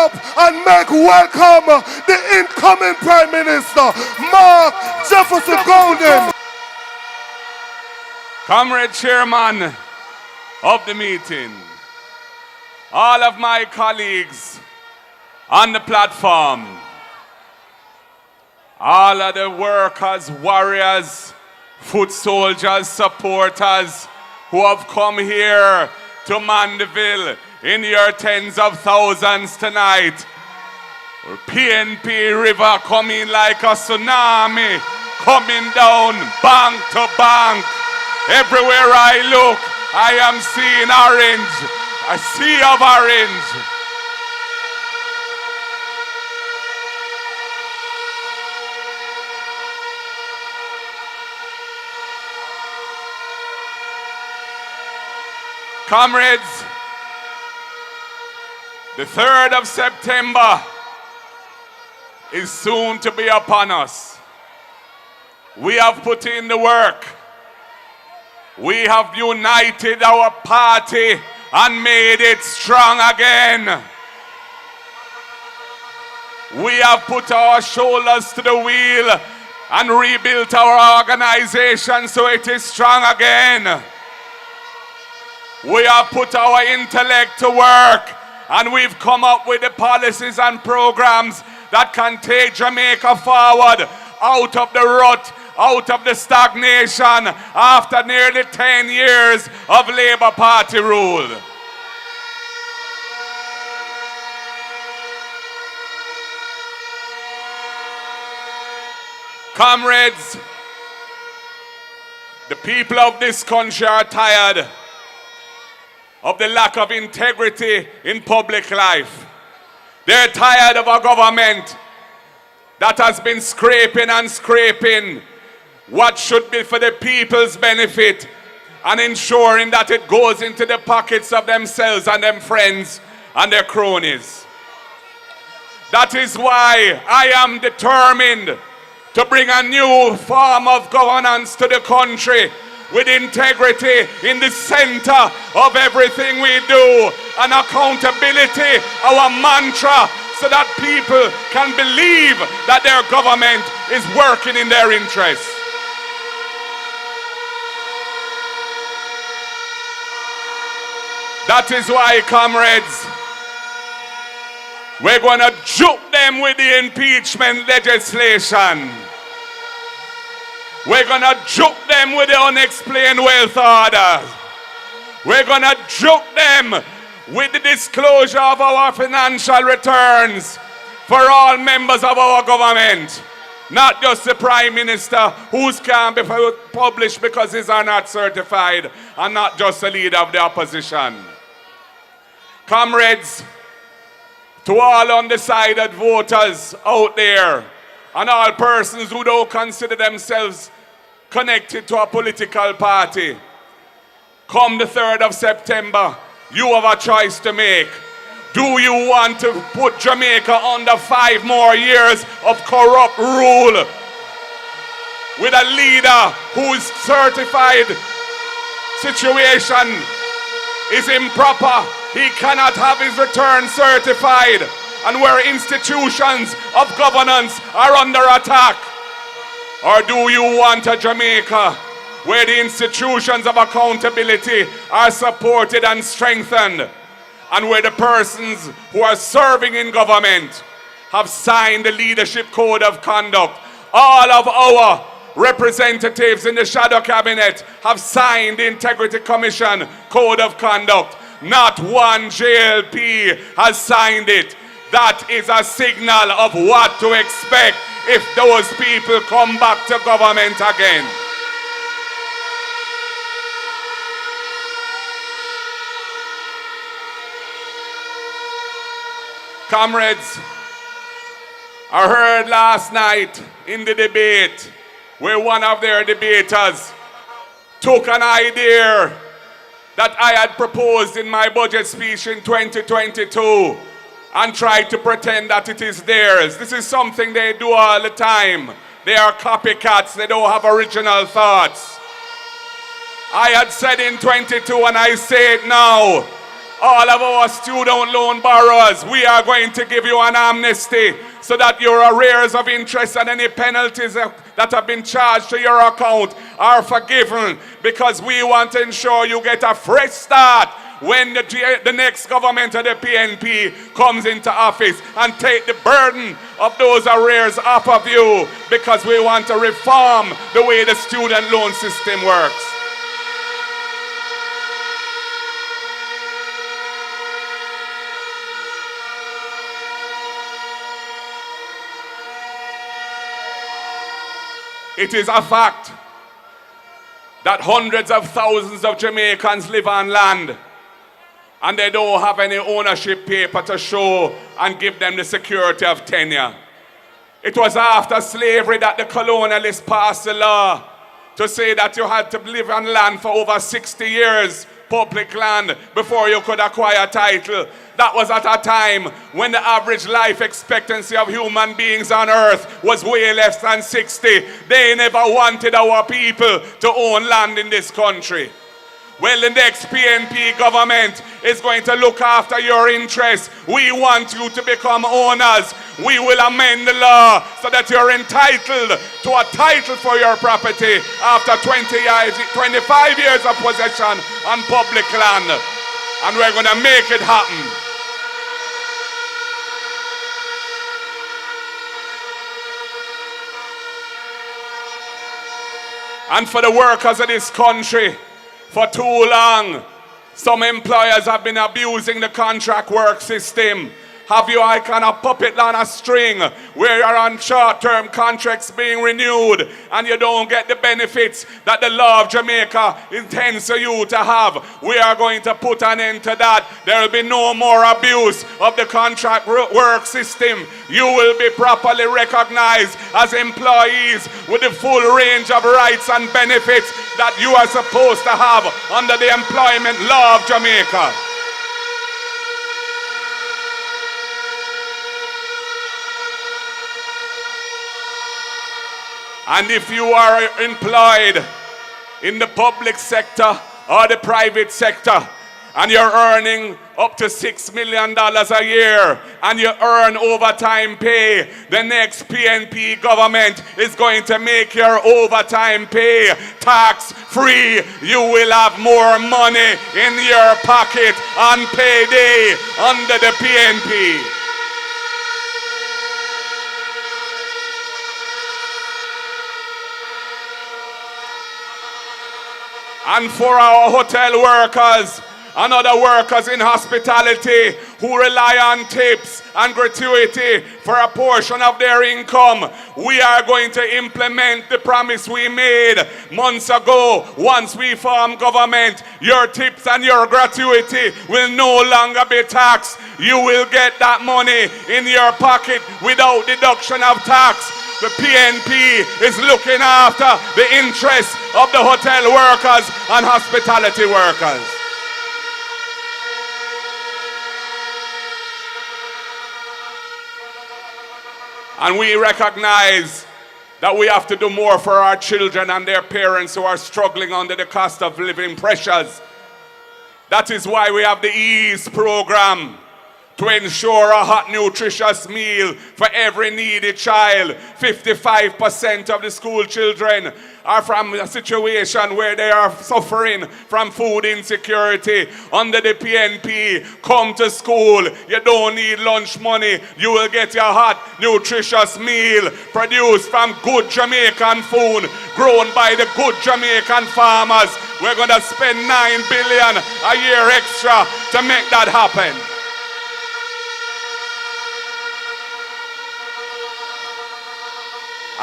up and make welcome the incoming Prime Minister, Mark Jefferson Golden. Comrade Chairman of the meeting, all of my colleagues on the platform, all of the workers, warriors, foot soldiers, supporters who have come here to Mandeville in your tens of thousands tonight. PNP River coming like a tsunami, coming down bank to bank. Everywhere I look, I am seeing orange, a sea of orange. Comrades, the 3rd of September is soon to be upon us. We have put in the work. We have united our party and made it strong again. We have put our shoulders to the wheel and rebuilt our organization so it is strong again. We have put our intellect to work, and we've come up with the policies and programs that can take Jamaica forward out of the rut, out of the stagnation after nearly 10 years of Labour Party rule. Comrades, the people of this country are tired of the lack of integrity in public life. They're tired of a government that has been scraping and scraping what should be for the people's benefit and ensuring that it goes into the pockets of themselves and them friends and their cronies. That is why I am determined to bring a new form of governance to the country, with integrity in the center of everything we do, and accountability, our mantra, so that people can believe that their government is working in their interests. That is why, comrades, we're going to juke them with the impeachment legislation. We're going to juke them with the unexplained wealth order. We're going to juke them with the disclosure of our financial returns for all members of our government. Not just the Prime Minister, whose can't be published because these are not certified, and not just the leader of the opposition. Comrades, to all undecided voters out there, and all persons who don't consider themselves connected to a political party, come the 3rd of September, you have a choice to make. Do you want to put Jamaica under 5 more years of corrupt rule with a leader whose certified situation is improper? He cannot have his return certified, and where institutions of governance are under attack? Or do you want a Jamaica where the institutions of accountability are supported and strengthened, and where the persons who are serving in government have signed the leadership code of conduct? All of our representatives in the shadow cabinet have signed the Integrity Commission code of conduct. Not one JLP has signed it. That is a signal of what to expect if those people come back to government again. Comrades, I heard last night in the debate where one of their debaters took an idea that I had proposed in my budget speech in 2022 and tried to pretend that it is theirs. This is something they do all the time. They are copycats. They don't have original thoughts. I had said in 22 and I say it now, all of our student loan borrowers, we are going to give you an amnesty so that your arrears of interest and any penalties that have been charged to your account are forgiven, because we want to ensure you get a fresh start when the next government of the PNP comes into office, and take the burden of those arrears off of you, because we want to reform the way the student loan system works. It is a fact that hundreds of thousands of Jamaicans live on land and they don't have any ownership paper to show and give them the security of tenure. It was after slavery that the colonialists passed the law to say that you had to live on land for over 60 years, public land, before you could acquire title. That was at a time when the average life expectancy of human beings on earth was way less than 60. They never wanted our people to own land in this country. Well, the next PNP government is going to look after your interests. We want you to become owners. We will amend the law so that you're entitled to a title for your property after 25 years of possession on public land. And we're going to make it happen. And for the workers of this country, for too long, some employers have been abusing the contract work system. Have you like on a puppet on a string where you're on short-term contracts being renewed and you don't get the benefits that the law of Jamaica intends for you to have? We are going to put an end to that. There will be no more abuse of the contract work system. You will be properly recognized as employees with the full range of rights and benefits that you are supposed to have under the employment law of Jamaica. And if you are employed in the public sector or the private sector and you're earning up to $6 million a year and you earn overtime pay, the next PNP government is going to make your overtime pay tax-free. You will have more money in your pocket on payday under the PNP. And for our hotel workers and other workers in hospitality who rely on tips and gratuity for a portion of their income, we are going to implement the promise we made months ago. Once we form government, your tips and your gratuity will no longer be taxed. You will get that money in your pocket without deduction of tax. The PNP is looking after the interests of the hotel workers and hospitality workers. And we recognize that we have to do more for our children and their parents who are struggling under the cost of living pressures. That is why we have the EASE program, to ensure a hot, nutritious meal for every needy child. 55% of the school children are from a situation where they are suffering from food insecurity. Under the PNP, come to school. You don't need lunch money. You will get your hot, nutritious meal produced from good Jamaican food, grown by the good Jamaican farmers. We're going to spend $9 billion a year extra to make that happen.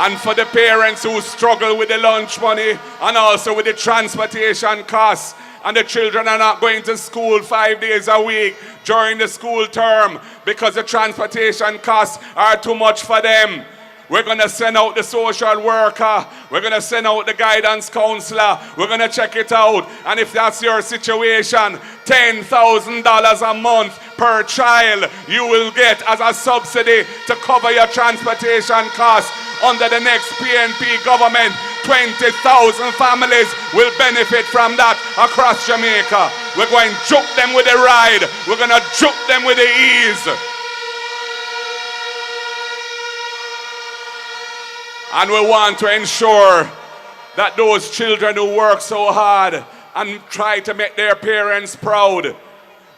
And for the parents who struggle with the lunch money and also with the transportation costs, and the children are not going to school 5 days a week during the school term because the transportation costs are too much for them, we're going to send out the social worker. We're going to send out the guidance counselor. We're going to check it out. And if that's your situation, $10,000 a month per child you will get as a subsidy to cover your transportation costs under the next PNP government. 20,000 families will benefit from that across Jamaica. We're going to juke them with the ride. We're going to juke them with the ease. And we want to ensure that those children who work so hard and try to make their parents proud,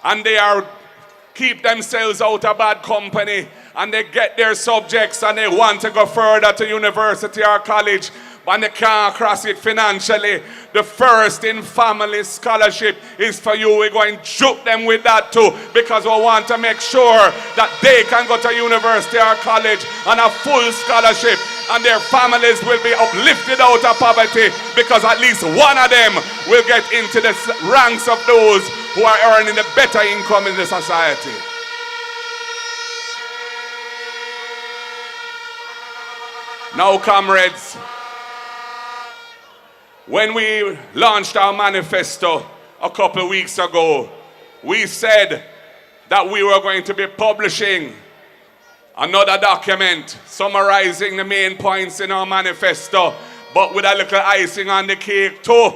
and they are keep themselves out of bad company, and they get their subjects and they want to go further to university or college, but they can't cross it financially. The first in family scholarship is for you. We're going to juke them with that too, because we want to make sure that they can go to university or college on a full scholarship, and their families will be uplifted out of poverty, because at least one of them will get into the ranks of those who are earning a better income in the society. Now, comrades, when we launched our manifesto a couple of weeks ago, we said that we were going to be publishing another document summarizing the main points in our manifesto, but with a little icing on the cake too.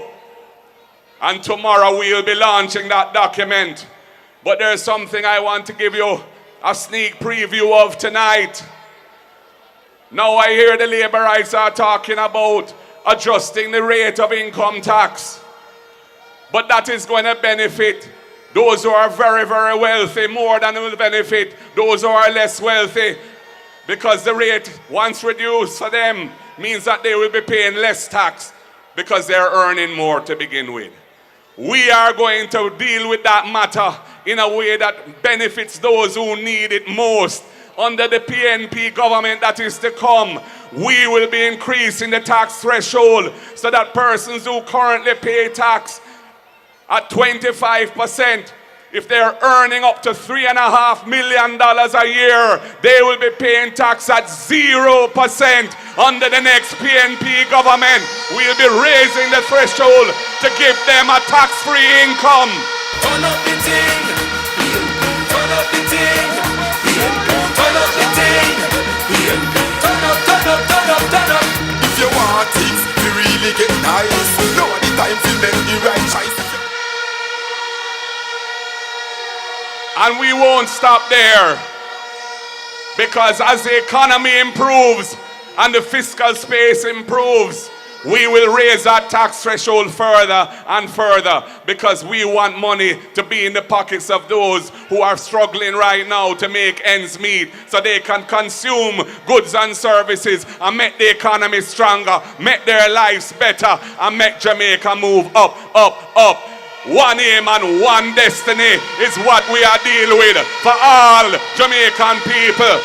And tomorrow we will be launching that document. But there's something I want to give you a sneak preview of tonight. Now I hear the Labourites are talking about adjusting the rate of income tax. But that is going to benefit those who are very, very wealthy more than it will benefit those who are less wealthy. Because the rate, once reduced for them, means that they will be paying less tax because they're earning more to begin with. We are going to deal with that matter in a way that benefits those who need it most. Under the PNP government that is to come, we will be increasing the tax threshold so that persons who currently pay tax at 25%, if they're earning up to $3.5 million a year, they will be paying tax at 0%. Under the next PNP government, we'll be raising the threshold to give them a tax-free income. Turn up the thing, turn up the thing, turn up the thing, turn up, turn up, turn up, turn up. If you want things to really get nice, now the time to make the right choice. And we won't stop there, because as the economy improves and the fiscal space improves, we will raise that tax threshold further and further, because we want money to be in the pockets of those who are struggling right now to make ends meet, so they can consume goods and services and make the economy stronger, make their lives better, and make Jamaica move up, up, up. One aim and one destiny is what we are dealing with for all Jamaican people.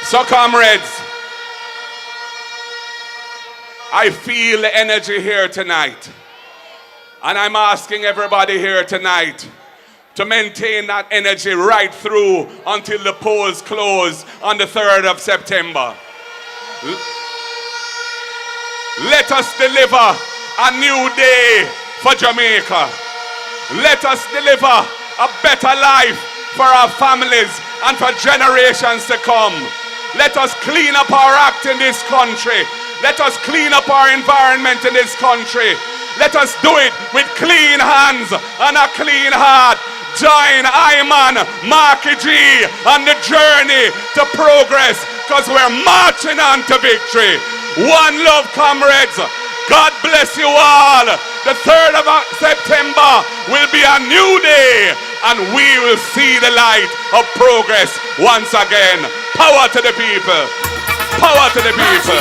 So, comrades, I feel the energy here tonight. And I'm asking everybody here tonight to maintain that energy right through until the polls close on the 3rd of September. Let us deliver a new day for Jamaica. Let us deliver a better life for our families and for generations to come. Let us clean up our act in this country. Let us clean up our environment in this country. Let us do it with clean hands and a clean heart. Join Iman, Marky G on the journey to progress, because we're marching on to victory. One love, comrades. God bless you all. The 3rd of September will be a new day, and we will see the light of progress once again. Power to the people. Power to the people.